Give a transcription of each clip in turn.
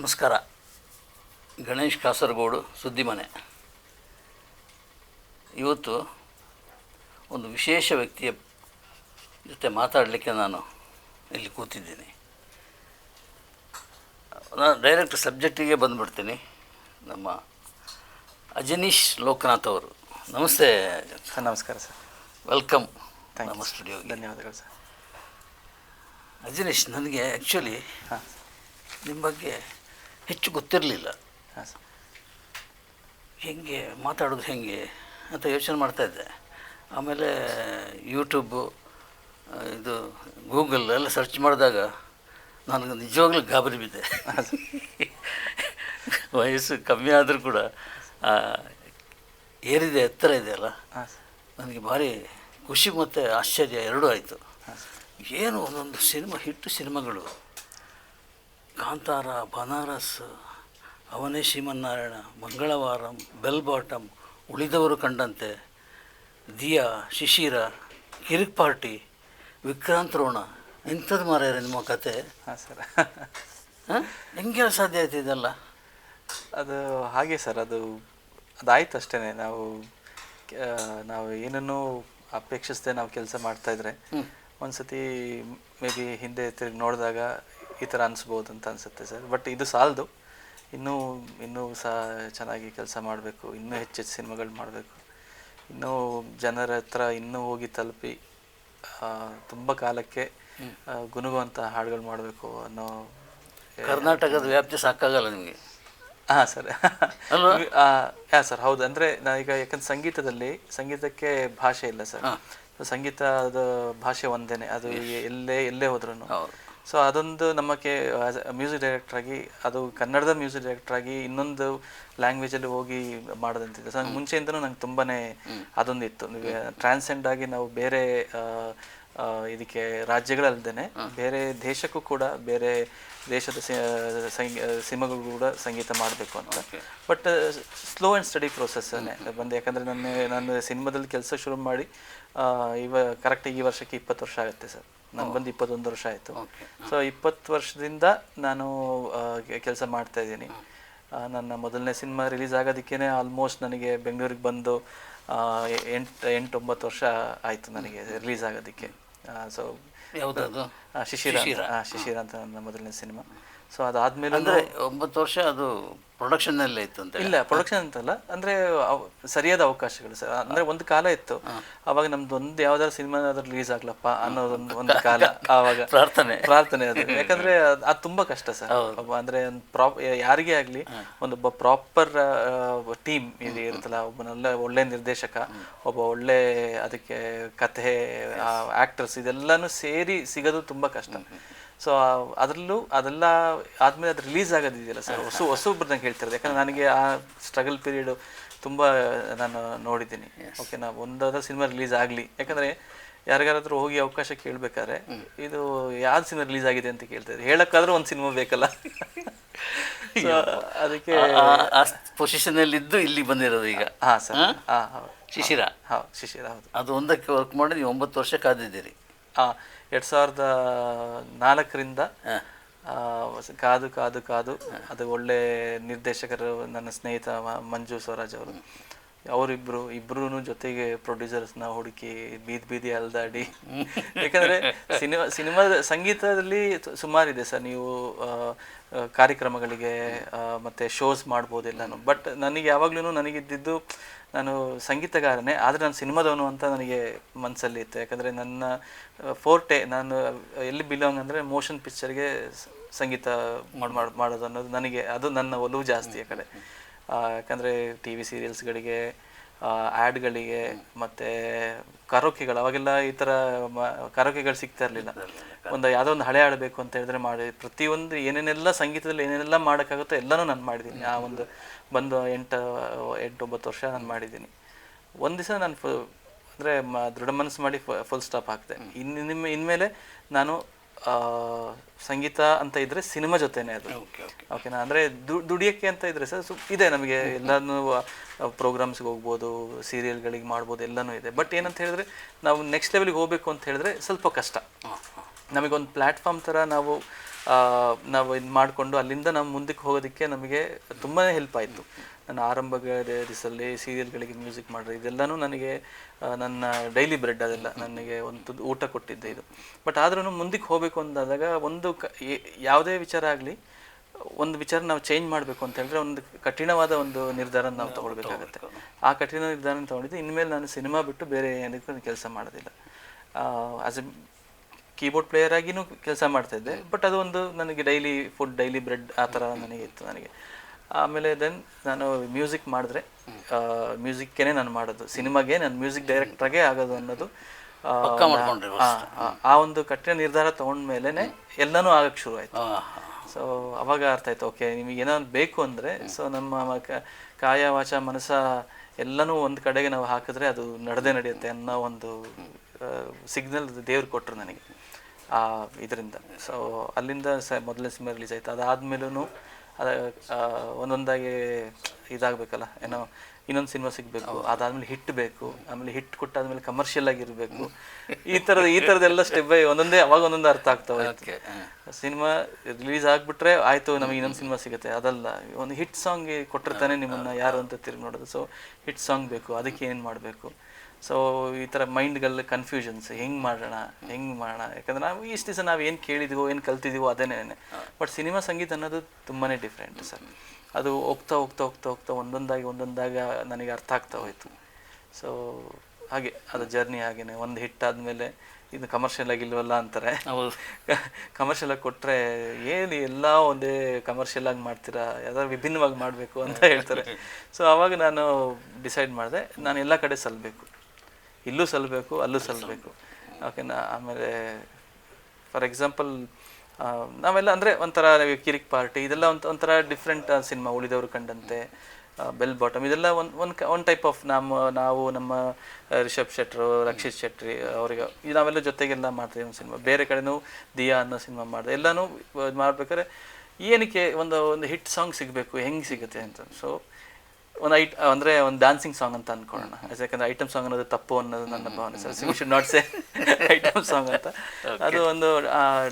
ನಮಸ್ಕಾರ. ಗಣೇಶ್ ಕಾಸರಗೋಡು ಸುದ್ದಿಮನೆ. ಇವತ್ತು ಒಂದು ವಿಶೇಷ ವ್ಯಕ್ತಿಯ ಜೊತೆ ಮಾತಾಡಲಿಕ್ಕೆ ನಾನು ಇಲ್ಲಿ ಕೂತಿದ್ದೀನಿ. ನಾನು ಡೈರೆಕ್ಟ್ ಸಬ್ಜೆಕ್ಟಿಗೆ ಬಂದುಬಿಡ್ತೀನಿ. ನಮ್ಮ ಅಜನೀಶ್ ಲೋಕನಾಥ್ ಅವರು. ನಮಸ್ತೆ ಸರ್. ನಮಸ್ಕಾರ ಸರ್. ವೆಲ್ಕಮ್ ನಮ್ಮ ಸ್ಟುಡಿಯೋಗೆ. ಧನ್ಯವಾದಗಳು ಸರ್. ಅಜನೀಶ್, ನನಗೆ ಆ್ಯಕ್ಚುಲಿ ನಿಮ್ಮ ಬಗ್ಗೆ ಹೆಚ್ಚು ಗೊತ್ತಿರಲಿಲ್ಲ. ಹಾಂ ಸರ್. ಹೇಗೆ ಮಾತಾಡೋದು ಹೇಗೆ ಅಂತ ಯೋಚನೆ ಮಾಡ್ತಾಯಿದ್ದೆ. ಆಮೇಲೆ ಯೂಟ್ಯೂಬು, ಇದು ಗೂಗಲ್ ಎಲ್ಲ ಸರ್ಚ್ ಮಾಡಿದಾಗ ನನಗೆ ನಿಜವಾಗ್ಲೂ ಗಾಬರಿ ಬಿದ್ದೆ. ವಯಸ್ಸು ಕಮ್ಮಿ ಆದರೂ ಕೂಡ ಏರಿದೆ, ಎತ್ತರ ಇದೆಯಲ್ಲ, ನನಗೆ ಭಾರಿ ಖುಷಿ ಮತ್ತು ಆಶ್ಚರ್ಯ ಎರಡೂ ಆಯಿತು. ಏನು ಒಂದೊಂದು ಹಿಟ್ಟು ಸಿನಿಮಾಗಳು, ಕಾಂತಾರ, ಬನಾರಸ್, ಅವನೇ ಶ್ರೀಮನ್ನಾರಾಯಣ, ಮಂಗಳವಾರಂ, ಬೆಲ್ ಬಾಟಮ್, ಉಳಿದವರು ಕಂಡಂತೆ, ದಿಯಾ, ಶಿಶಿರ, ಕಿರಿಕ್ ಪಾರ್ಟಿ, ವಿಕ್ರಾಂತ್ ರೋಣ, ಇಂಥದ್ದು ಮಾರ್ಯಾರ ನಿಮ್ಮ ಕತೆ. ಹಾಂ ಸರ್. ಹೆಂಗೆ ಸಾಧ್ಯ ಆಯ್ತು ಇದೆಲ್ಲ? ಅದು ಹಾಗೆ ಸರ್, ಅದಾಯ್ತು ಅಷ್ಟೇ. ನಾವು ಏನನ್ನೂ ಅಪೇಕ್ಷಿಸದೆ ನಾವು ಕೆಲಸ ಮಾಡ್ತಾಯಿದ್ರೆ ಒಂದು ಸತಿ ಮೇ ಬಿ ಹಿಂದೆ ತಿರುಗಿ ನೋಡಿದಾಗ ಈ ಥರ ಅನಿಸ್ಬೋದು ಅಂತ ಅನಿಸುತ್ತೆ ಸರ್. ಬಟ್ ಇದು ಸಾಲದು. ಇನ್ನೂ ಸಹ ಚೆನ್ನಾಗಿ ಕೆಲಸ ಮಾಡಬೇಕು, ಇನ್ನೂ ಹೆಚ್ಚು ಸಿನಿಮಾಗಳು ಮಾಡಬೇಕು, ಇನ್ನೂ ಜನರ ಹತ್ರ ಇನ್ನೂ ಹೋಗಿ ತಲುಪಿ ತುಂಬ ಕಾಲಕ್ಕೆ ಗುನುಗುವಂಥ ಹಾಡುಗಳು ಮಾಡಬೇಕು ಅನ್ನೋ. ಕರ್ನಾಟಕದ ವ್ಯಾಪ್ತಿ ಸಾಕಾಗಲ್ಲ ನಿಮಗೆ? ಹಾಂ ಸರ್. ಹಾಂ ಸರ್, ಹೌದು. ಅಂದರೆ ನಾವೀಗ ಯಾಕಂದ್ರೆ ಸಂಗೀತಕ್ಕೆ ಭಾಷೆ ಇಲ್ಲ ಸರ್. ಸಂಗೀತದ ಭಾಷೆ ಒಂದೇ, ಅದು ಎಲ್ಲೇ ಹೋದ್ರೂ. ಸೊ ಅದೊಂದು ನಮಗೆ ಮ್ಯೂಸಿಕ್ ಡೈರೆಕ್ಟ್ರಾಗಿ, ಅದು ಕನ್ನಡದ ಮ್ಯೂಸಿಕ್ ಡೈರೆಕ್ಟ್ರಾಗಿ ಇನ್ನೊಂದು ಲ್ಯಾಂಗ್ವೇಜಲ್ಲಿ ಹೋಗಿ ಮಾಡೋದಂತಿದೆ. ಸೊ ಮುಂಚೆಯಿಂದನೂ ನಂಗೆ ತುಂಬಾ ಅದೊಂದಿತ್ತು. ಟ್ರಾನ್ಸೆಂಡ್ ಆಗಿ ನಾವು ಬೇರೆ ಇದಕ್ಕೆ ರಾಜ್ಯಗಳಲ್ಲದೇ ಬೇರೆ ದೇಶಕ್ಕೂ ಕೂಡ, ಬೇರೆ ದೇಶದ ಸಿನಿಮಾಗಳು ಕೂಡ ಸಂಗೀತ ಮಾಡಬೇಕು ಅಂತ. ಬಟ್ ಸ್ಲೋ ಆ್ಯಂಡ್ ಸ್ಟಡಿ ಪ್ರೋಸೆಸ್ಸನ್ನೇ ಬಂದು. ಯಾಕಂದರೆ ನಾನು ಸಿನಿಮಾದಲ್ಲಿ ಕೆಲಸ ಶುರು ಮಾಡಿ ಕರೆಕ್ಟಾಗಿ ಈ ವರ್ಷಕ್ಕೆ 20 ವರ್ಷ ಆಗುತ್ತೆ ಸರ್. ನಾನು ಬಂದು 21 ವರ್ಷ ಆಯಿತು. ಸೊ 20 ವರ್ಷದಿಂದ ನಾನು ಕೆಲಸ ಮಾಡ್ತಾ ಇದ್ದೀನಿ. ನನ್ನ ಮೊದಲನೇ ಸಿನಿಮಾ ರಿಲೀಸ್ ಆಗೋದಕ್ಕೇ ಆಲ್ಮೋಸ್ಟ್ ನನಗೆ ಬೆಂಗಳೂರಿಗೆ ಬಂದು 8-9 ವರ್ಷ ಆಯಿತು ನನಗೆ ರಿಲೀಸ್ ಆಗೋದಕ್ಕೆ. ಸೊ ಯಾವುದದು? ಶಿಶಿರ ಅಂತ ನನ್ನ ಮೊದಲನೇ ಸಿನಿಮಾ. ಸೊ ಅದಾದಮೇಲೆ ಅಂದರೆ 9 ವರ್ಷ ಅದು ಪ್ರೊಡಕ್ಷನ್ನಲ್ಲೇ ಇತ್ತು ಅಂತ? ಇಲ್ಲ, ಪ್ರೊಡಕ್ಷನ್ ಅಂತಲ್ಲ, ಅಂದರೆ ಸರಿಯಾದ ಅವಕಾಶಗಳು ಸರ್. ಅಂದರೆ ಒಂದು ಕಾಲ ಇತ್ತು, ಆವಾಗ ನಮ್ದು ಯಾವ್ದಾದ್ರು ಸಿನಿಮಾ ರಿಲೀಸ್ ಆಗ್ಲಪ್ಪ ಅನ್ನೋದೊಂದು ಒಂದು ಕಾಲ. ಆವಾಗ ಪ್ರಾರ್ಥನೆ ಅದು. ಯಾಕಂದ್ರೆ ಅದು ತುಂಬಾ ಕಷ್ಟ ಸರ್. ಅಂದ್ರೆ ಯಾರಿಗೇ ಆಗ್ಲಿ ಒಂದೊಬ್ಬ ಪ್ರಾಪರ್ ಟೀಮ್ ಇದು ಇರುತ್ತಲ್ಲ, ಒಬ್ಬ ಒಳ್ಳೆ ನಿರ್ದೇಶಕ, ಒಬ್ಬ ಒಳ್ಳೆ ಅದಕ್ಕೆ ಕಥೆ, ಆಕ್ಟರ್ಸ್, ಇದೆಲ್ಲಾನು ಸೇರಿ ಸಿಗೋದು ತುಂಬಾ ಕಷ್ಟ. ಸೊ ಅದೆಲ್ಲ ಆದಮೇಲೆ ಅದು ರಿಲೀಸ್ ಆಗೋದಿದೆಯಲ್ಲ ಸರ್, ಹೊಸೊಬ್ಬರನ್ನ ಹೇಳ್ತಿರೋದು. ಯಾಕಂದರೆ ನನಗೆ ಆ ಸ್ಟ್ರಗಲ್ ಪೀರಿಯಡು ತುಂಬ ನಾನು ನೋಡಿದ್ದೀನಿ. ಓಕೆ, ನಾವು ಒಂದಾದ್ರೂ ಸಿನಿಮಾ ರಿಲೀಸ್ ಆಗಲಿ, ಯಾಕಂದರೆ ಯಾರಿಗಾರಾದ್ರೂ ಹೋಗಿ ಅವಕಾಶ ಕೇಳಬೇಕಾದ್ರೆ ಇದು ಯಾವ್ದು ಸಿನಿಮಾ ರಿಲೀಸ್ ಆಗಿದೆ ಅಂತ ಕೇಳ್ತಾರೆ. ಹೇಳೋಕ್ಕಾದ್ರೂ ಒಂದು ಸಿನಿಮಾ ಬೇಕಲ್ಲ. ಅದಕ್ಕೆ ಪೊಸಿಷನಲ್ಲಿದ್ದು ಇಲ್ಲಿ ಬಂದಿರೋದು ಈಗ. ಹಾಂ ಸರ್. ಶಿಶಿರ. ಶಿಶಿರ, ಹೌದು. ಅದು ಒಂದಕ್ಕೆ ವರ್ಕ್ ಮಾಡಿ ನೀವು 9 ವರ್ಷ ಕಾದಿದ್ದೀರಿ. 2004ರಿಂದ ಕಾದು ಅದು ಒಳ್ಳೆ ನಿರ್ದೇಶಕರು, ನನ್ನ ಸ್ನೇಹಿತ ಮಂಜು ಸ್ವರಾಜ್ ಅವರು, ಅವರಿಬ್ರು ಜೊತೆಗೆ ಪ್ರೊಡ್ಯೂಸರ್ಸ್ನ ಹುಡುಕಿ ಬೀದಿ ಅಲ್ದಾಡಿ. ಯಾಕಂದರೆ ಸಿನಿಮಾದ ಸಂಗೀತದಲ್ಲಿ ಸುಮಾರಿದೆ ಸರ್. ನೀವು ಕಾರ್ಯಕ್ರಮಗಳಿಗೆ ಮತ್ತು ಶೋಸ್ ಮಾಡ್ಬೋದು ಎಲ್ಲನೂ. ಬಟ್ ನನಗೆ ಯಾವಾಗ್ಲೂ ನನಗಿದ್ದಿದ್ದು, ನಾನು ಸಂಗೀತಗಾರನೇ, ಆದರೆ ನಾನು ಸಿನಿಮಾದವನು ಅಂತ ನನಗೆ ಮನಸ್ಸಲ್ಲಿ ಇತ್ತು. ಯಾಕಂದರೆ ನನ್ನ ಫೋರ್ಟೆ, ನಾನು ಎಲ್ಲಿ ಬಿಲಾಂಗ್ ಅಂದರೆ ಮೋಷನ್ ಪಿಕ್ಚರ್ಗೆ ಸಂಗೀತ ಮಾಡೋದು ಅನ್ನೋದು ನನಗೆ, ಅದು ನನ್ನ ಒಲವು ಜಾಸ್ತಿ ಆ ಕಡೆ. ಯಾಕಂದರೆ ಟಿ ವಿ ಸೀರಿಯಲ್ಸ್ಗಳಿಗೆ, ಆ್ಯಡ್ಗಳಿಗೆ, ಮತ್ತು ಕರೋಕೆಗಳು, ಅವಾಗೆಲ್ಲ ಈ ಥರ ಕರೋಕೆಗಳು ಸಿಗ್ತಾ ಇರಲಿಲ್ಲ. ಯಾವುದೋ ಒಂದು ಹಳೆ ಆಡಬೇಕು ಅಂತ ಹೇಳಿದ್ರೆ ಮಾಡಿ, ಪ್ರತಿಯೊಂದು ಏನೇನೆಲ್ಲ ಸಂಗೀತದಲ್ಲಿ ಏನೇನೆಲ್ಲ ಮಾಡೋಕ್ಕಾಗುತ್ತೋ ಎಲ್ಲನೂ ನಾನು ಮಾಡಿದ್ದೀನಿ. ಆ ಒಂದು ಬಂದು 8-9 ವರ್ಷ ನಾನು ಮಾಡಿದ್ದೀನಿ. ಒಂದು ದಿವಸ ನಾನು ಅಂದರೆ ದೃಢ ಮನಸ್ಸು ಮಾಡಿ ಫುಲ್ ಸ್ಟಾಪ್ ಹಾಕಿದೆ. ಇನ್ಮೇಲೆ ನಾನು ಸಂಗೀತ ಅಂತ ಇದ್ದರೆ ಸಿನಿಮಾ ಜೊತೆನೇ ಅದು. ಓಕೆನಾ? ಅಂದರೆ ದುಡಿಯೋಕ್ಕೆ ಅಂತ ಇದ್ದರೆ ಸರ್ ಇದೆ ನಮಗೆ, ಎಲ್ಲನೂ ಪ್ರೋಗ್ರಾಮ್ಸ್ಗೆ ಹೋಗ್ಬೋದು, ಸೀರಿಯಲ್ಗಳಿಗೆ ಮಾಡ್ಬೋದು, ಎಲ್ಲನೂ ಇದೆ. ಬಟ್ ಏನಂತ ಹೇಳಿದ್ರೆ ನಾವು ನೆಕ್ಸ್ಟ್ ಲೆವೆಲ್ಗೆ ಹೋಗಬೇಕು ಅಂತ ಹೇಳಿದ್ರೆ ಸ್ವಲ್ಪ ಕಷ್ಟ. ನಮಗೊಂದು ಪ್ಲ್ಯಾಟ್ಫಾರ್ಮ್ ಥರ ನಾವು ನಾವು ಇದು ಮಾಡಿಕೊಂಡು ಅಲ್ಲಿಂದ ನಾವು ಮುಂದಕ್ಕೆ ಹೋಗೋದಕ್ಕೆ ನಮಗೆ ತುಂಬಾ ಹೆಲ್ಪ್ ಆಯಿತು. ನನ್ನ ಆರಂಭದ ದಿವಸಲ್ಲಿ ಸೀರಿಯಲ್ಗಳಿಗೆ ಮ್ಯೂಸಿಕ್ ಮಾಡಿದ್ರೆ ಇದೆಲ್ಲನೂ ನನಗೆ ನನ್ನ ಡೈಲಿ ಬ್ರೆಡ್, ಅದೆಲ್ಲ ನನಗೆ ಒಂದು ಊಟ ಕೊಟ್ಟಿದ್ದೆ ಇದು. ಬಟ್ ಆದ್ರೂ ಮುಂದಕ್ಕೆ ಹೋಗಬೇಕು ಅಂದಾಗ ಒಂದು ಯಾವುದೇ ವಿಚಾರ ಆಗಲಿ, ಒಂದು ವಿಚಾರ ನಾವು ಚೇಂಜ್ ಮಾಡಬೇಕು ಅಂತ ಹೇಳಿದ್ರೆ ಒಂದು ಕಠಿಣವಾದ ಒಂದು ನಿರ್ಧಾರ ನಾವು ತಗೊಳ್ಬೇಕಾಗತ್ತೆ. ಆ ಕಠಿಣ ನಿರ್ಧಾರ ತೊಗೊಂಡಿದ್ದು ಇನ್ಮೇಲೆ ನಾನು ಸಿನಿಮಾ ಬಿಟ್ಟು ಬೇರೆ ಏನಕ್ಕೂ ಕೆಲಸ ಮಾಡೋದಿಲ್ಲ. ಆಸ್ ಎ ಕೀಬೋರ್ಡ್ ಪ್ಲೇಯರ್ ಆಗಿನೂ ಕೆಲಸ ಮಾಡ್ತಾಯಿದ್ದೆ, ಬಟ್ ಅದು ಒಂದು ನನಗೆ ಡೈಲಿ ಫುಡ್, ಡೈಲಿ ಬ್ರೆಡ್ ಆ ಥರ ನನಗೆ ಇತ್ತು ನನಗೆ. ಆಮೇಲೆ ದೆನ್ ನಾನು ಮ್ಯೂಸಿಕ್ ಮಾಡಿದ್ರೆ ಮ್ಯೂಸಿಕ್ಕೇ ನಾನು ಮಾಡೋದು, ಸಿನಿಮಾಗೆ ನಾನು ಮ್ಯೂಸಿಕ್ ಡೈರೆಕ್ಟ್ರಾಗೇ ಆಗೋದು ಅನ್ನೋದು ಆ ಒಂದು ಕಠಿಣ ನಿರ್ಧಾರ ತೊಗೊಂಡ್ಮೇಲೆ ಎಲ್ಲನೂ ಆಗಕ್ಕೆ ಶುರು ಆಯಿತು. ಸೊ ಅವಾಗ ಅರ್ಥ ಆಯ್ತು, ಓಕೆ ನಿಮಗೆ ಏನೋ ಬೇಕು ಅಂದರೆ ಸೊ ನಮ್ಮ ಕಾಯ ವಾಚ ಮನಸ್ಸ ಎಲ್ಲನೂ ಒಂದು ಕಡೆಗೆ ನಾವು ಹಾಕಿದ್ರೆ ಅದು ನಡೆಯುತ್ತೆ ಅನ್ನೋ ಒಂದು ಸಿಗ್ನಲ್ ದೇವ್ರು ಕೊಟ್ಟರು ನನಗೆ ಇದರಿಂದ. ಸೊ ಅಲ್ಲಿಂದ ಮೊದಲನೇ ಸಿನಿಮಾ ರಿಲೀಸ್ ಆಯಿತು. ಅದಾದಮೇಲೂ ಒಂದೊಂದಾಗಿ ಇದಾಗಬೇಕಲ್ಲ, ಏನೋ ಇನ್ನೊಂದು ಸಿನಿಮಾ ಸಿಗಬೇಕು, ಅದಾದಮೇಲೆ ಹಿಟ್ ಬೇಕು, ಆಮೇಲೆ ಹಿಟ್ ಕೊಟ್ಟಾದ್ಮೇಲೆ ಕಮರ್ಷಿಯಲ್ ಆಗಿರಬೇಕು, ಈ ಥರದ್ದೆಲ್ಲ ಸ್ಟೆಪ್ ಬೈ ಒಂದೊಂದೇ ಅವಾಗ ಒಂದೊಂದು ಅರ್ಥ ಆಗ್ತಾವೆ. ಸಿನಿಮಾ ರಿಲೀಸ್ ಆಗಿಬಿಟ್ರೆ ಆಯಿತು ನಮಗೆ ಇನ್ನೊಂದು ಸಿನಿಮಾ ಸಿಗುತ್ತೆ, ಅದಲ್ಲ, ಒಂದು ಹಿಟ್ ಸಾಂಗ್ ಕೊಟ್ಟಿರ್ತಾನೆ ನಿಮ್ಮನ್ನು ಯಾರು ಅಂತ ತಿರುಗಿ ನೋಡೋದು. ಸೊ ಹಿಟ್ ಸಾಂಗ್ ಬೇಕು, ಅದಕ್ಕೆ ಏನು ಮಾಡಬೇಕು. ಸೊ ಈ ಥರ ಮೈಂಡ್ಗೆಲ್ಲ ಕನ್ಫ್ಯೂಷನ್ಸ್, ಹೆಂಗೆ ಮಾಡೋಣ. ಯಾಕಂದರೆ ನಾವು ಇಷ್ಟು ದಿವಸ ನಾವು ಏನು ಕೇಳಿದ್ದೀವೋ ಏನು ಕಲ್ತಿದ್ದೀವೋ ಅದೇನೇ. ಬಟ್ ಸಿನಿಮಾ ಸಂಗೀತ ಅನ್ನೋದು ತುಂಬಾ ಡಿಫ್ರೆಂಟ್ ಸರ್. ಅದು ಹೋಗ್ತಾ ಹೋಗ್ತಾ ಹೋಗ್ತಾ ಹೋಗ್ತಾ ಒಂದೊಂದಾಗಿ ನನಗೆ ಅರ್ಥ ಆಗ್ತಾ ಹೋಯ್ತು. ಸೊ ಹಾಗೆ ಅದು ಜರ್ನಿ ಹಾಗೇನೆ. ಒಂದು ಹಿಟ್ ಆದಮೇಲೆ ಇದು ಕಮರ್ಷಿಯಲ್ ಆಗಿಲ್ವಲ್ಲ ಅಂತಾರೆ. ಕಮರ್ಷಿಯಲ್ ಆಗಿ ಕೊಟ್ಟರೆ ಏನು ಎಲ್ಲ ಒಂದೇ ಕಮರ್ಷಿಯಲ್ ಆಗಿ ಮಾಡ್ತೀರಾ, ಯಾವ್ದಾದ್ರು ವಿಭಿನ್ನವಾಗಿ ಮಾಡಬೇಕು ಅಂತ ಹೇಳ್ತಾರೆ. ಸೊ ಆವಾಗ ನಾನು ಡಿಸೈಡ್ ಮಾಡಿದೆ, ನಾನು ಎಲ್ಲ ಕಡೆ ಸಲ್ಲಬೇಕು, ಇಲ್ಲೂ ಸಲ್ಲಬೇಕು, ಅಲ್ಲೂ ಸಲ್ಲಬೇಕು. ಓಕೆನಾ. ಆಮೇಲೆ ಫಾರ್ ಎಕ್ಸಾಂಪಲ್ ನಾವೆಲ್ಲ ಅಂದರೆ ಒಂಥರ ಕಿರಿಕ್ ಪಾರ್ಟಿ ಇದೆಲ್ಲ ಒಂಥರ ಡಿಫ್ರೆಂಟ್ ಸಿನಿಮಾ, ಉಳಿದವರು ಕಂಡಂತೆ, ಬೆಲ್ ಬಾಟಮ್, ಇದೆಲ್ಲ ಒಂದು ಟೈಪ್ ಆಫ್ ನಾವು ನಮ್ಮ ರಿಷಬ್ ಶೆಟ್ರು, ರಕ್ಷಿತ್ ಶೆಟ್ಟಿ ಅವರಿಗೆ ನಾವೆಲ್ಲ ಜೊತೆಗೆಲ್ಲ ಮಾಡ್ತೀವಿ ಒಂದು ಸಿನಿಮಾ. ಬೇರೆ ಕಡೆನೂ ದಿಯಾ ಅನ್ನೋ ಸಿನಿಮಾ ಮಾಡಿದೆ. ಎಲ್ಲನೂ ಮಾಡ್ಬೇಕಾದ್ರೆ ಏನಕ್ಕೆ ಒಂದು ಹಿಟ್ ಸಾಂಗ್ ಸಿಗಬೇಕು, ಹೆಂಗೆ ಸಿಗುತ್ತೆ ಅಂತ. ಸೊ ಅಂದರೆ ಒಂದು ಡ್ಯಾನ್ಸಿಂಗ್ ಸಾಂಗ್ ಅಂತ ಅಂದ್ಕೊಳ್ಳೋಣ. ಯಾಕಂದರೆ ಐಟಮ್ ಸಾಂಗ್ ಅನ್ನೋದು ತಪ್ಪು ಅನ್ನೋದು ನನ್ನ ಭಾವನೆ sir. We should not say item song ಅಂತ. ಅದು ಒಂದು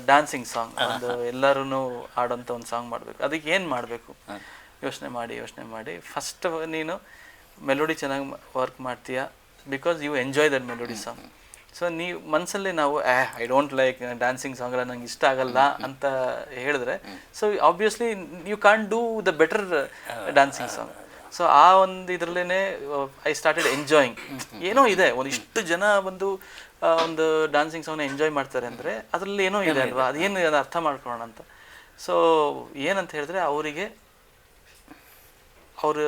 ಡ್ಯಾನ್ಸಿಂಗ್ ಸಾಂಗ್, ಒಂದು ಎಲ್ಲರೂ ಆಡೋಂಥ ಒಂದು ಸಾಂಗ್ ಮಾಡಬೇಕು. ಅದಕ್ಕೆ ಏನು ಮಾಡಬೇಕು ಯೋಚನೆ ಮಾಡಿ ಫಸ್ಟ್ ನೀನು ಮೆಲೋಡಿ ಚೆನ್ನಾಗಿ ವರ್ಕ್ ಮಾಡ್ತೀಯಾ, because you enjoy that melody song. So ನೀವು ಮನಸ್ಸಲ್ಲಿ ನಾವು I don't like dancing song ಎಲ್ಲ ನಂಗೆ ಇಷ್ಟ ಆಗಲ್ಲ ಅಂತ ಹೇಳಿದ್ರೆ, so obviously you can do the better dancing song. So ಆ ಒಂದು ಇದರಲ್ಲೇ ಐ ಸ್ಟಾರ್ಟೆಡ್ ಎಂಜಾಯಿಂಗ್. ಏನೋ ಇದೆ, ಇಷ್ಟು ಜನ ಒಂದು ಡ್ಯಾನ್ಸಿಂಗ್ ಸಾಂಗ್ನ ಎಂಜಾಯ್ ಮಾಡ್ತಾರೆ ಅಂದರೆ ಅದರಲ್ಲಿ ಏನೋ ಇದೆ ಅಲ್ವಾ, ಅದೇನು ಅರ್ಥ ಮಾಡ್ಕೊಳ್ಳೋಣ ಅಂತ. ಸೊ ಏನಂತ ಹೇಳಿದ್ರೆ ಅವರು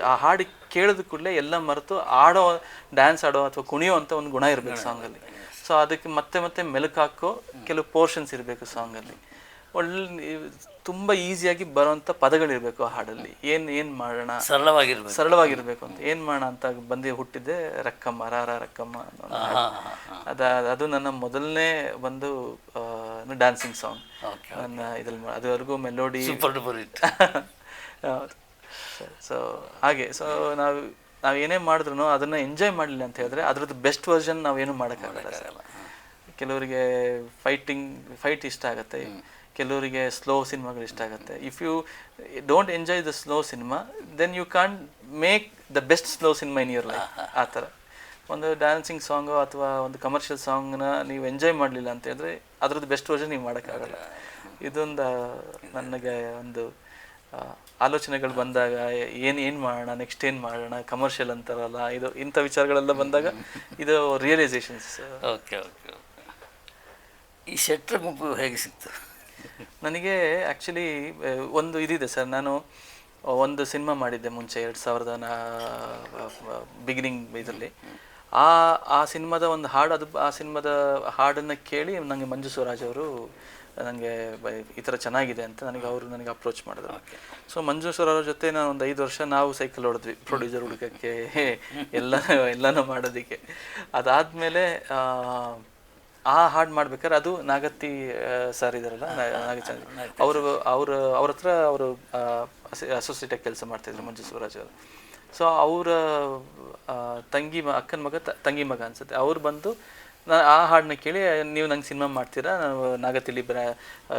ಆ ಹಾಡು ಕೇಳಿದ ಕೂಡಲೇ ಎಲ್ಲ ಮರೆತು ಡ್ಯಾನ್ಸ್ ಆಡೋ ಅಥವಾ ಕುಣಿಯೋ ಅಂತ ಒಂದು ಗುಣ ಇರಬೇಕು ಸಾಂಗಲ್ಲಿ. ಸೊ ಅದಕ್ಕೆ ಮತ್ತೆ ಮೆಲುಕು ಹಾಕೋ ಕೆಲವು ಪೋರ್ಷನ್ಸ್ ಇರಬೇಕು ಸಾಂಗಲ್ಲಿ. ತುಂಬ ಈಸಿಯಾಗಿ ಬರೋವಂಥ ಪದಗಳಿರಬೇಕು ಆ ಹಾಡಲ್ಲಿ. ಏನು ಮಾಡೋಣ, ಸರಳವಾಗಿರ್ಬೇಕು ಅಂತ ಏನು ಮಾಡೋಣ ಅಂತ ಹುಟ್ಟಿದ್ದೆ ರಕ್ಕಮ್ಮ, ರಾರ ರಕ್ಕಮ್ಮ ಅನ್ನೋ ಅದು ನನ್ನ ಮೊದಲನೇ ಒಂದು ಡ್ಯಾನ್ಸಿಂಗ್ ಸಾಂಗ್. ನನ್ನ ಇದ್ರಲ್ಲಿ ಅದುವರೆಗೂ ಮೆಲೋಡಿ. ಸೊ ಹಾಗೆ. ಸೊ ನಾವು ಏನೇ ಮಾಡಿದ್ರು ಅದನ್ನು ಎಂಜಾಯ್ ಮಾಡಲಿಲ್ಲ ಅಂತ ಹೇಳಿದ್ರೆ ಅದ್ರದ್ದು ಬೆಸ್ಟ್ ವರ್ಷನ್ ನಾವೇನು ಮಾಡೋಕ್ಕಾಗಲ್ಲ ಸರ್. ಕೆಲವರಿಗೆ ಫೈಟ್ ಇಷ್ಟ ಆಗುತ್ತೆ, ಕೆಲವರಿಗೆ ಸ್ಲೋ ಸಿನಿಮಾಗಳು ಇಷ್ಟ ಆಗುತ್ತೆ. If you don't enjoy the slow cinema then you can't make the best slow cinema in your life. ಆ ಥರ ಒಂದು ಡ್ಯಾನ್ಸಿಂಗ್ ಸಾಂಗು ಅಥವಾ ಒಂದು ಕಮರ್ಷಿಯಲ್ ಸಾಂಗ್ನ ನೀವು ಎಂಜಾಯ್ ಮಾಡಲಿಲ್ಲ ಅಂತ ಹೇಳಿದ್ರೆ ಅದ್ರದ್ದು ಬೆಸ್ಟ್ ವರ್ಷನ್ ನೀವು ಮಾಡೋಕ್ಕಾಗಲ್ಲ. ಇದೊಂದು ನನಗೆ ಒಂದು ಆಲೋಚನೆಗಳು ಬಂದಾಗ ಏನು ಮಾಡೋಣ, ನೆಕ್ಸ್ಟ್ ಏನು ಮಾಡೋಣ, ಕಮರ್ಷಿಯಲ್ ಅಂತಾರಲ್ಲ, ಇದು ಇಂಥ ವಿಚಾರಗಳೆಲ್ಲ ಬಂದಾಗ ಇದು ರಿಯಲೈಸೇಷನ್ಸ್. ಓಕೆ. ಈ ಶೆಟ್ರ ಗುಂಪು ಹೇಗೆ ಸಿಕ್ತು? ನನಗೆ ಆ್ಯಕ್ಚುಲಿ ಒಂದು ಇದಿದೆ ಸರ್. ನಾನು ಒಂದು ಸಿನಿಮಾ ಮಾಡಿದ್ದೆ ಮುಂಚೆ 2000 ಬಿಗಿನಿಂಗ್ ಇದರಲ್ಲಿ. ಆ ಸಿನಿಮಾದ ಒಂದು ಹಾಡು, ಆ ಸಿನಿಮಾದ ಹಾಡನ್ನು ಕೇಳಿ ನನಗೆ ಮಂಜು ಸ್ವರಾಜ್ ಅವರು ನನಗೆ ಈ ಥರ ಚೆನ್ನಾಗಿದೆ ಅಂತ ನನಗೆ ಅಪ್ರೋಚ್ ಮಾಡಿದ್ರು. ಸೊ ಮಂಜು ಸ್ವರಾಜ್ ಜೊತೆ ನಾನು ಒಂದು 5 ವರ್ಷ ನಾವು ಸೈಕಲ್ ಹೊಡೆದ್ವಿ, ಪ್ರೊಡ್ಯೂಸರ್ ಹುಡುಕಕ್ಕೆ, ಎಲ್ಲನೂ ಮಾಡೋದಕ್ಕೆ. ಅದಾದಮೇಲೆ ಆ ಹಾಡು ಮಾಡ್ಬೇಕಾದ್ರೆ ಅದು ನಾಗತ್ತಿ ಸರ್ ಇದಾರಲ್ಲ, ಅವ್ರ ಹತ್ರ ಅವರು ಅಸೋಸಿಯೇಟಾಗಿ ಕೆಲಸ ಮಾಡ್ತಾಯಿದ್ರು ಮಂಜು ಸ್ವರಾಜ್ ಅವರು. ಸೊ ಅವರ ಅಕ್ಕನ ಮಗ ತಂಗಿ ಮಗ ಅನ್ಸುತ್ತೆ, ಅವ್ರು ಬಂದು ಆ ಹಾಡನ್ನ ಕೇಳಿ ನೀವು ನಂಗೆ ಸಿನಿಮಾ ಮಾಡ್ತೀರಾ, ನಾವು ನಾಗತಿಳಿ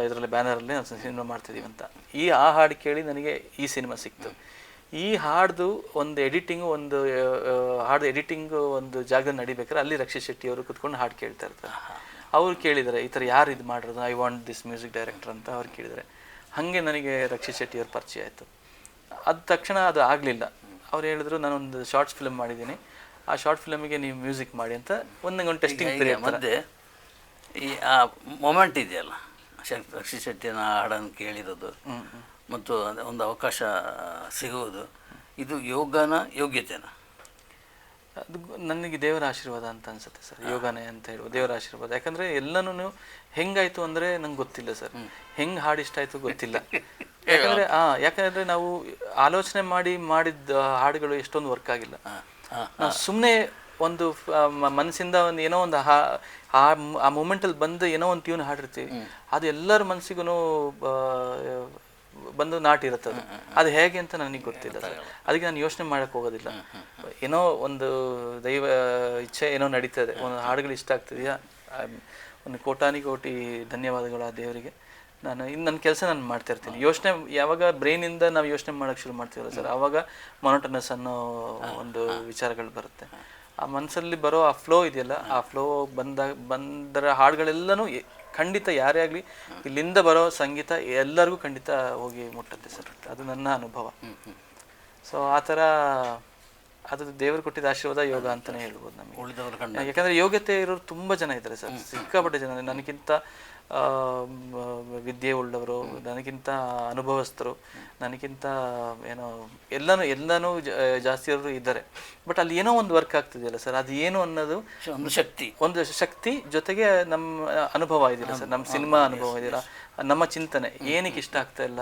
ಇದರಲ್ಲಿ ಬ್ಯಾನರಲ್ಲಿ ನಾವು ಸಿನಿಮಾ ಮಾಡ್ತಿದ್ದೀವಿ ಅಂತ. ಆ ಹಾಡು ಕೇಳಿ ನನಗೆ ಈ ಸಿನಿಮಾ ಸಿಕ್ತು. ಈ ಹಾಡ್ದು ಒಂದು ಎಡಿಟಿಂಗು, ಒಂದು ಹಾಡು ಎಡಿಟಿಂಗು ಒಂದು ಜಾಗದಲ್ಲಿ ನಡಿಬೇಕಾದ್ರೆ ಅಲ್ಲಿ ರಕ್ಷಿತ್ ಶೆಟ್ಟಿ ಅವರು ಕುತ್ಕೊಂಡು ಹಾಡು ಕೇಳ್ತಾ ಇರ್ತಾರೆ. ಅವ್ರು ಕೇಳಿದ್ದಾರೆ, ಈ ಥರ ಯಾರು ಇದು ಮಾಡಿರೋದು, I want this music director ಅಂತ ಅವ್ರು ಕೇಳಿದ್ದಾರೆ. ಹಾಗೆ ನನಗೆ ರಕ್ಷಿತ್ ಶೆಟ್ಟಿ ಅವ್ರ ಪರಿಚಯ ಆಯಿತು. ಅದು ತಕ್ಷಣ ಅದು ಆಗಲಿಲ್ಲ. ಅವ್ರು ಹೇಳಿದ್ರು, ನಾನೊಂದು ಶಾರ್ಟ್ಸ್ ಫಿಲ್ಮ್ ಮಾಡಿದ್ದೀನಿ, ಆ ಶಾರ್ಟ್ ಫಿಲಮಿಗೆ ನೀವು ಮ್ಯೂಸಿಕ್ ಮಾಡಿ ಅಂತ ಒಂದು ಟೆಸ್ಟಿಂಗ್ ಪೀರಿಯಡ್ ಮಧ್ಯೆ ಈ ಆ ಮೊಮೆಂಟ್ ಇದೆಯಲ್ಲ, ರಕ್ಷಿತ್ ಶೆಟ್ಟಿನ ಹಾಡನ್ನು ಕೇಳಿರೋದು ಮತ್ತು ಒಂದು ಅವಕಾಶ ಸಿಗುವುದು, ಇದು ಯೋಗ್ಯತೆನಾ? ಅದು ನನಗೆ ದೇವರ ಆಶೀರ್ವಾದ ಅಂತ ಅನ್ಸುತ್ತೆ ಸರ್. ಯೋಗನೇ ಅಂತ ಹೇಳುವ ದೇವರ ಆಶೀರ್ವಾದ. ಯಾಕಂದರೆ ಎಲ್ಲನೂ ಹೆಂಗಾಯಿತು ಅಂದರೆ ನಂಗೆ ಗೊತ್ತಿಲ್ಲ ಸರ್. ಹೆಂಗೆ ಹಾಡು ಇಷ್ಟ ಆಯಿತು ಗೊತ್ತಿಲ್ಲ. ಯಾಕಂದರೆ ನಾವು ಆಲೋಚನೆ ಮಾಡಿದ ಹಾಡುಗಳು ಎಷ್ಟೊಂದು ವರ್ಕ್ ಆಗಿಲ್ಲ. ನಾವು ಸುಮ್ಮನೆ ಒಂದು ಮನಸ್ಸಿಂದ ಒಂದು ಏನೋ ಒಂದು ಆ ಮೂಮೆಂಟಲ್ಲಿ ಬಂದು ಏನೋ ಒಂದು ಟ್ಯೂನ್ ಹಾಡಿರ್ತೀವಿ, ಅದು ಎಲ್ಲರ ಮನಸ್ಸಿಗೂ ಬಂದು ನಾಟಿರುತ್ತೆ. ಅದು ಹೇಗೆ ಅಂತ ನನಗೆ ಗೊತ್ತಿಲ್ಲ ಸರ್. ಅದಕ್ಕೆ ನಾನು ಯೋಚನೆ ಮಾಡೋಕ್ಕೆ ಹೋಗೋದಿಲ್ಲ. ಏನೋ ಒಂದು ದೈವ ಇಚ್ಛೆ ಏನೋ ನಡೀತದೆ, ಒಂದು ಹಾಡುಗಳು ಇಷ್ಟ ಆಗ್ತಿದೆಯಾ, ಒಂದು ಕೋಟಿ ಧನ್ಯವಾದಗಳು ಆ ದೇವರಿಗೆ. ನಾನು ಇನ್ನು ನನ್ನ ಕೆಲಸ ನಾನು ಮಾಡ್ತಾ ಇರ್ತೀನಿ. ಯೋಚನೆ ಯಾವಾಗ ಬ್ರೈನಿಂದ ನಾವು ಯೋಚನೆ ಮಾಡೋಕ್ಕೆ ಶುರು ಮಾಡ್ತೀವಲ್ಲ ಸರ್, ಆವಾಗ ಮೊನೋಟನಸ್ ಅನ್ನೋ ಒಂದು ವಿಚಾರಗಳು ಬರುತ್ತೆ. ಆ ಮನಸ್ಸಲ್ಲಿ ಬರೋ ಆ ಫ್ಲೋ ಇದೆಯಲ್ಲ, ಆ ಫ್ಲೋ ಬಂದರ ಹಾಡುಗಳೆಲ್ಲನೂ ಖಂಡಿತ ಯಾರೇ ಆಗಲಿ ಇಲ್ಲಿಂದ ಬರೋ ಸಂಗೀತ ಎಲ್ಲರಿಗೂ ಖಂಡಿತ ಹೋಗಿ ಮುಟ್ಟುತ್ತೆ ಸರ್. ಅದು ನನ್ನ ಅನುಭವ. ಸೊ ಆ ಥರ ಅದು ದೇವರು ಕೊಟ್ಟಿದ್ದ ಆಶೀರ್ವಾದ, ಯೋಗ ಅಂತಲೇ ಹೇಳ್ಬೋದು ನಮಗೆ. ಯಾಕಂದರೆ ಯೋಗ್ಯತೆ ಇರೋರು ತುಂಬ ಜನ ಇದ್ದಾರೆ ಸರ್, ಸಿಕ್ಕಾಪಟ್ಟೆ ಜನ. ನನಗಿಂತ ವಿದ್ಯೆ ಉಳ್ಳವರು, ನನಗಿಂತ ಅನುಭವಸ್ಥರು, ನನಗಿಂತ ಏನೋ ಎಲ್ಲನೂ ಜಾಸ್ತಿ ಅವರು ಇದ್ದಾರೆ. ಬಟ್ ಅಲ್ಲಿ ಏನೋ ಒಂದು ವರ್ಕ್ ಆಗ್ತಿದೆಯಲ್ಲ ಸರ್, ಅದು ಏನು ಅನ್ನೋದು ಒಂದು ಶಕ್ತಿ ಜೊತೆಗೆ ನಮ್ಮ ಅನುಭವ ಇದೆಯಲ್ಲ ಸರ್, ನಮ್ಮ ಸಿನಿಮಾ ಅನುಭವ ಇದೆಯಲ್ಲ, ನಮ್ಮ ಚಿಂತನೆ ಏನಕ್ಕೆ ಇಷ್ಟ ಆಗ್ತಾ ಇಲ್ಲ,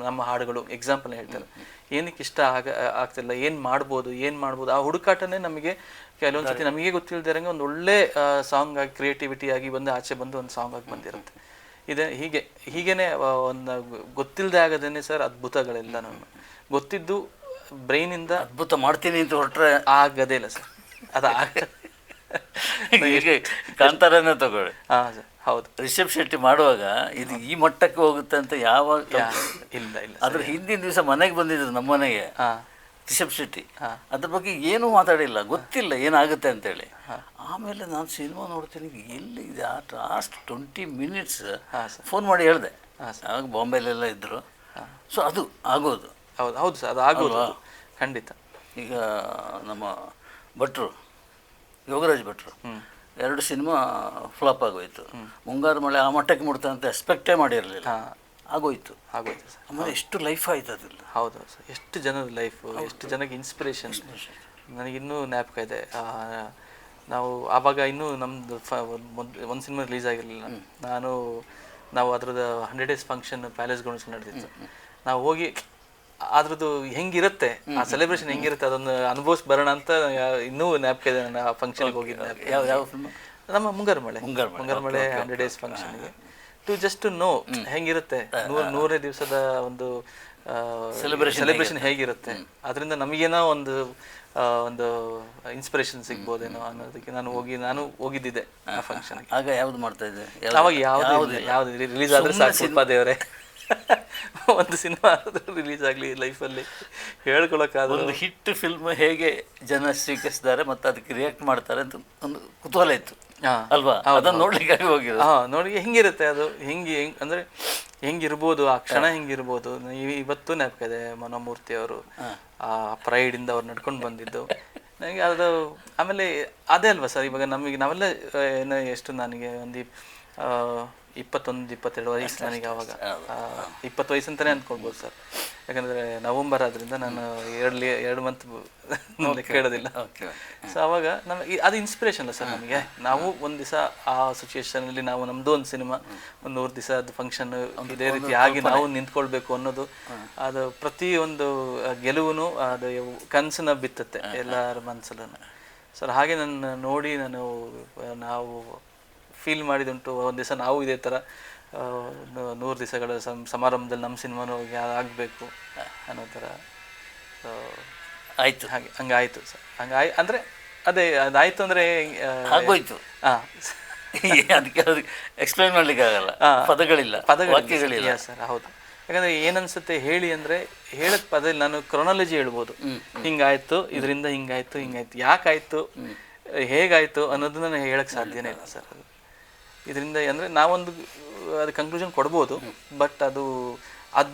ನಮ್ಮ ಹಾಡುಗಳು ಎಕ್ಸಾಂಪಲ್ ಹೇಳ್ತಾರೆ, ಏನಕ್ಕೆ ಇಷ್ಟ ಆಗ್ತಿಲ್ಲ, ಏನು ಮಾಡ್ಬೋದು ಆ ಹುಡುಕಾಟನೇ ನಮಗೆ ಕೆಲವೊಂದ್ಸತಿ ನಮಗೆ ಗೊತ್ತಿಲ್ಲದಿರಂಗೆ ಒಂದು ಒಳ್ಳೆ ಸಾಂಗ್ ಆಗಿ, ಕ್ರಿಯೇಟಿವಿಟಿ ಆಗಿ ಆಚೆ ಬಂದು ಒಂದು ಸಾಂಗ್ ಆಗಿ ಬಂದಿರುತ್ತೆ. ಹೀಗೇನೆ ಒಂದು ಗೊತ್ತಿಲ್ಲದೆ ಆಗದೇನೆ ಸರ್ ಅದ್ಭುತಗಳೆಲ್ಲ. ನಾನು ಗೊತ್ತಿದ್ದು ಬ್ರೈನಿಂದ ಅದ್ಭುತ ಮಾಡ್ತೀನಿ ಅಂತ ಹೊರಟ್ರೆ ಆಗದೇ ಇಲ್ಲ ಸರ್. ಕಾಂತಾರನೇ ತಗೊಳ್ಳಿ. ಸರ್ ಹೌದು. ರಿಷಬ್ ಶೆಟ್ಟಿ ಮಾಡುವಾಗ ಇದು ಈ ಮಟ್ಟಕ್ಕೆ ಹೋಗುತ್ತೆ ಅಂತ ಯಾವಾಗ ಇಲ್ಲ. ಅದ್ರ ಹಿಂದಿನ ದಿವಸ ಮನೆಗೆ ಬಂದಿದ್ರು, ನಮ್ಮ ಮನೆಗೆ ರಿಷಬ್ ಶೆಟ್ಟಿ. ಅದ್ರ ಬಗ್ಗೆ ಏನೂ ಮಾತಾಡಿಲ್ಲ, ಗೊತ್ತಿಲ್ಲ ಏನಾಗುತ್ತೆ ಅಂತೇಳಿ. ಆಮೇಲೆ ನಾನು ಸಿನಿಮಾ ನೋಡ್ತೀನಿ, ಎಲ್ಲಿ ಇದೆ ಆ ಲಾಸ್ಟ್ 20 minutes ಫೋನ್ ಮಾಡಿ ಹೇಳಿದೆ. ಆವಾಗ ಬಾಂಬೆಲೆಲ್ಲ ಇದ್ದರು. ಸೊ ಅದು ಆಗೋದು. ಹೌದು ಸರ್, ಅದು ಆಗೋದು ಖಂಡಿತ. ಈಗ ನಮ್ಮ ಭಟ್ರು, ಯೋಗರಾಜ್ ಭಟ್ರು 2 ಸಿನಿಮಾ ಫ್ಲಾಪ್ ಆಗೋಯ್ತು. ಮುಂಗಾರು ಮಳೆ ಆ ಮಟ್ಟಕ್ಕೆ ಮುಡ್ತಾ ಅಂತ ಎಕ್ಸ್ಪೆಕ್ಟೇ ಮಾಡಿರಲಿಲ್ಲ, ಆಗೋಯ್ತು ಸರ್. ಆಮೇಲೆ ಎಷ್ಟು ಲೈಫ್ ಆಯ್ತು ಅದಿಲ್ಲ. ಹೌದು ಸರ್, ಎಷ್ಟು ಜನದ ಲೈಫು, ಎಷ್ಟು ಜನಕ್ಕೆ ಇನ್ಸ್ಪಿರೇಷನ್. ನನಗಿನ್ನೂ ಜ್ಞಾಪಕ ಇದೆ. ನಾವು ಆವಾಗ ಇನ್ನೂ ನಮ್ಮದು ಒಂದು ಸಿನಿಮಾ ರಿಲೀಸ್ ಆಗಿರಲಿಲ್ಲ. ನಾವು ಅದ್ರದ್ದು 100 days ಫಂಕ್ಷನ್ ಪ್ಯಾಲೇಸ್ ಗ್ರೌಂಡ್ಸ್ ನಡೆದಿತ್ತು. ನಾವು ಹೋಗಿ ಅದ್ರದ್ದು ಹೆಂಗಿರುತ್ತೆ, ಆ ಸೆಲೆಬ್ರೇಷನ್ ಹೆಂಗಿರುತ್ತೆ ಅದನ್ನು ಅನುಭವಿಸಿ ಬರೋಣ ಅಂತ ಇನ್ನೂ ಜ್ಞಾಪಕ ಇದೆ. ನಾನು ಆ ಫಂಕ್ಷನ್ಗೆ ಹೋಗಿದ್ದೆ. ಯಾವ ಫಿಲ್ಮ್? ನಮ್ಮ ಮುಂಗಾರು ಮಳೆ 100 days ಫಂಕ್ಷನ್ಗೆ. ಜಸ್ಟ್ ನೋ ಹೆಂಗಿರುತ್ತೆ, 100 ದಿವಸದ ಒಂದು ಸೆಲೆಬ್ರೇಷನ್ ಹೇಗಿರುತ್ತೆ, ಅದರಿಂದ ನಮಗೇನೋ ಒಂದು ಇನ್ಸ್ಪಿರೇಷನ್ ಸಿಗ್ಬೋದೇನೋ ಅನ್ನೋದಕ್ಕೆ ನಾನು ಹೋಗಿದ್ದಿದ್ದೆ ಆ ಫಂಕ್ಷನ್ಗೆ. ಆಗ ಯಾವ್ದು ಮಾಡ್ತಾ ಇದ್ದೆ? ಅವಾಗ ಯಾವ್ದು ರಿಲೀಸ್ ಆದ್ರೆ ಸಾಕು, ಸ್ವಲ್ಪ ದೇವರೇ ಒಂದು ಸಿನಿಮಾ ರಿಲೀಸ್ ಆಗಲಿ ಲೈಫಲ್ಲಿ ಹೇಳ್ಕೊಳಕ್ಕಾದ ಒಂದು ಹಿಟ್ ಫಿಲ್ಮ್ ಹೇಗೆ ಜನ ಸ್ವೀಕರಿಸಿದ್ದಾರೆ ಮತ್ತು ಅದಕ್ಕೆ ರಿಯಾಕ್ಟ್ ಮಾಡ್ತಾರೆ ಅಂತ ಒಂದು ಕುತೂಹಲ ಇತ್ತು ಅಲ್ವಾ? ಅದನ್ನು ನೋಡ್ಲಿಕ್ಕೆ ಹೋಗಿರೋದು. ನೋಡಿ ಹೆಂಗಿರುತ್ತೆ ಅದು, ಅಂದರೆ ಹೆಂಗಿರ್ಬೋದು ಆ ಕ್ಷಣ, ಹೆಂಗಿರ್ಬೋದು. ಇವತ್ತು ಜ್ಞಾಪಕ ಇದೆ ಮನೋಮೂರ್ತಿ ಅವರು ಆ ಪ್ರೈಡಿಂದ ಅವ್ರು ನಡ್ಕೊಂಡು ಬಂದಿದ್ದು ನನಗೆ ಅದು. ಆಮೇಲೆ ಅದೇ ಅಲ್ವಾ ಸರ್, ಇವಾಗ ನಾವೆಲ್ಲ ಏನೋ ಎಷ್ಟು ನನಗೆ ಒಂದು 21-22 ವಯಸ್ಸು ನನಗೆ. ಆವಾಗ 20 ವಯಸ್ಸು ಅಂತಲೇ ಅಂದ್ಕೊಳ್ಬೋದು ಸರ್. ಯಾಕಂದರೆ ನವಂಬರ್ ಆದ್ದರಿಂದ ನಾನು 2 ಮಂತ್ ಕೇಳೋದಿಲ್ಲ. ಸೊ ಆವಾಗ ನಮಗೆ ಅದು ಇನ್ಸ್ಪಿರೇಷನ್ ಅಲ್ಲ ಸರ್ ನಮಗೆ. ನಾವು ಒಂದು ದಿವಸ ಆ ಸಿಚುವೇಶನಲ್ಲಿ ನಾವು ನಮ್ಮದು ಒಂದು ಸಿನಿಮಾ, ಒಂದು 100 ದಿವಸದ ಫಂಕ್ಷನ್ ಇದೇ ರೀತಿ ಆಗಿ ನಾವು ನಿಂತ್ಕೊಳ್ಬೇಕು ಅನ್ನೋದು, ಅದು ಪ್ರತಿಯೊಂದು ಗೆಲುವು ಅದು ಕನಸನ್ನ ಬಿತ್ತತ್ತೆ ಎಲ್ಲರ ಮನಸ್ಸಲ್ಲೂ ಸರ್. ಹಾಗೆ ನನ್ನ ನೋಡಿ ನಾವು ಫೀಲ್ ಮಾಡಿದುಂಟು. ಒಂದು ದಿವಸ ನಾವು ಇದೇ ಥರ 100 ದಿವಸಗಳ ಸಮಾರಂಭದಲ್ಲಿ ನಮ್ಮ ಸಿನಿಮಾನು ಆಗಬೇಕು ಅನ್ನೋ ಥರ ಆಯಿತು. ಹಂಗಾಯಿತು ಸರ್. ಅಂದರೆ ಅದೇ ಅದಾಯ್ತು ಅಂದರೆ ಆಗೋಯ್ತು. ಹಾಂ ಅದಕ್ಕೆ ಎಕ್ಸ್ಪ್ಲೈನ್ ಮಾಡ್ಲಿಕ್ಕೆ ಆಗಲ್ಲ, ಪದಗಳಿಲ್ಲ, ವಾಕ್ಯಗಳಿಲ್ಲ ಸರ್. ಹೌದು, ಯಾಕಂದರೆ ಏನನ್ಸುತ್ತೆ ಹೇಳಿ ಅಂದರೆ ಹೇಳಕ್ಕೆ ಪದ ನಾನು ಕ್ರೊನಾಲಜಿ ಹೇಳ್ಬೋದು. ಹಿಂಗಾಯ್ತು, ಇದರಿಂದ ಹಿಂಗಾಯ್ತು, ಯಾಕಾಯ್ತು, ಹೇಗಾಯ್ತು ಅನ್ನೋದನ್ನ ನಾನು ಹೇಳಕ್ಕೆ ಸಾಧ್ಯನೇ ಇಲ್ಲ ಸರ್. ಅದು ಇದರಿಂದ ಅಂದರೆ ನಾವೊಂದು ಅದು ಕನ್ಕ್ಲೂಷನ್ ಕೊಡ್ಬೋದು, ಬಟ್ ಅದು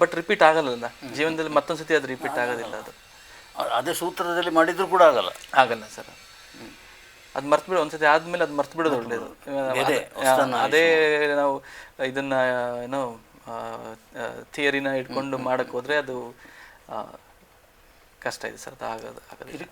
ಬಟ್ ರಿಪೀಟ್ ಆಗಲ್ಲ ಜೀವನದಲ್ಲಿ. ಮತ್ತೊಂದು ಸತಿ ಅದು ರಿಪೀಟ್ ಆಗೋದಿಲ್ಲ. ಅದು ಅದೇ ಸೂತ್ರದಲ್ಲಿ ಮಾಡಿದ್ರು ಕೂಡ ಆಗಲ್ಲ ಸರ್. ಅದು ಮರ್ತು ಬಿಡೋ ಒಂದ್ಸತಿ ಆದಮೇಲೆ ಅದು ಮರ್ತು ಬಿಡೋದು ಒಳ್ಳೇದು. ಅದೇ ನಾವು ಇದನ್ನ ಏನೋ ಥಿಯರಿನ ಇಟ್ಕೊಂಡು ಮಾಡಕ್ಕೆ ಹೋದರೆ ಅದು ಕಷ್ಟ ಇದೆ ಸರ್. ಅದು ಆಗೋದು